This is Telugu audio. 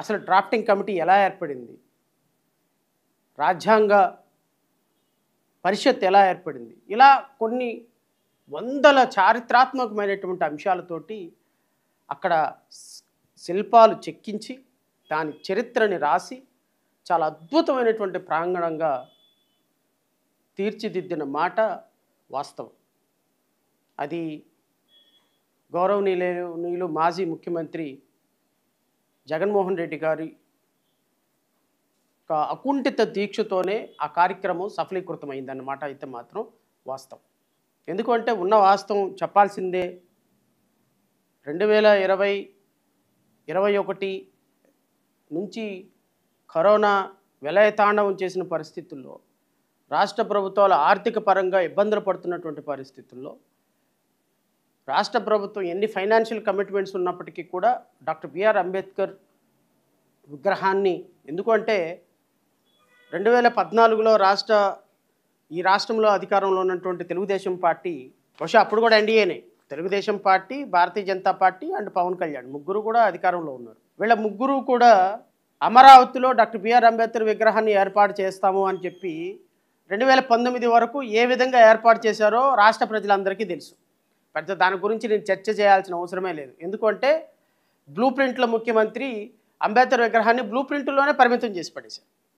అసలు డ్రాఫ్టింగ్ కమిటీ ఎలా ఏర్పడింది, రాజ్యాంగ పరిషత్ ఎలా ఏర్పడింది, ఇలా కొన్ని వందల చారిత్రాత్మకమైనటువంటి అంశాలతోటి అక్కడ శిల్పాలు చెక్కించి దాని చరిత్రని రాసి చాలా అద్భుతమైనటువంటి ప్రాంగణంగా తీర్చిదిద్దిన మాట వాస్తవం. అది గౌరవనీయులు మాజీ ముఖ్యమంత్రి జగన్మోహన్ రెడ్డి గారి అకుంఠిత దీక్షతోనే ఆ కార్యక్రమం సఫలీకృతమైందన్నమాట అయితే మాత్రం వాస్తవం. ఎందుకంటే ఉన్న వాస్తవం చెప్పాల్సిందే. 2020-21 నుంచి కరోనా విలయతాండవం చేసిన పరిస్థితుల్లో, రాష్ట్ర ప్రభుత్వాలు ఆర్థిక పరంగా ఇబ్బందులు పడుతున్నటువంటి పరిస్థితుల్లో రాష్ట్ర ప్రభుత్వం ఎన్ని ఫైనాన్షియల్ కమిట్మెంట్స్ ఉన్నప్పటికీ కూడా డాక్టర్ బిఆర్ అంబేద్కర్ విగ్రహాన్ని, ఎందుకంటే 2014లో ఈ రాష్ట్రంలో అధికారంలో ఉన్నటువంటి తెలుగుదేశం పార్టీ, బహుశా అప్పుడు కూడా ఎన్డీఏనే, Telugu Desam party, Bharatiya Janata party and Pawan Kalyan ముగ్గురు కూడా అధికారంలో ఉన్నారు. వీళ్ళ ముగ్గురు కూడా అమరావతిలో డాక్టర్ బిఆర్ అంబేద్కర్ విగ్రహాన్ని ఏర్పాటు చేస్తాము అని చెప్పి 2019 వరకు ఏ విధంగా ఏర్పాటు చేశారో రాష్ట్ర ప్రజలందరికీ తెలుసు. పెద్ద దాని గురించి నేను చర్చ చేయాల్సిన అవసరమే లేదు. ఎందుకంటే బ్లూ ప్రింట్ల ముఖ్యమంత్రి అంబేద్కర్ విగ్రహాన్ని బ్లూ ప్రింట్లోనే పరిమితం చేసి పడేశారు.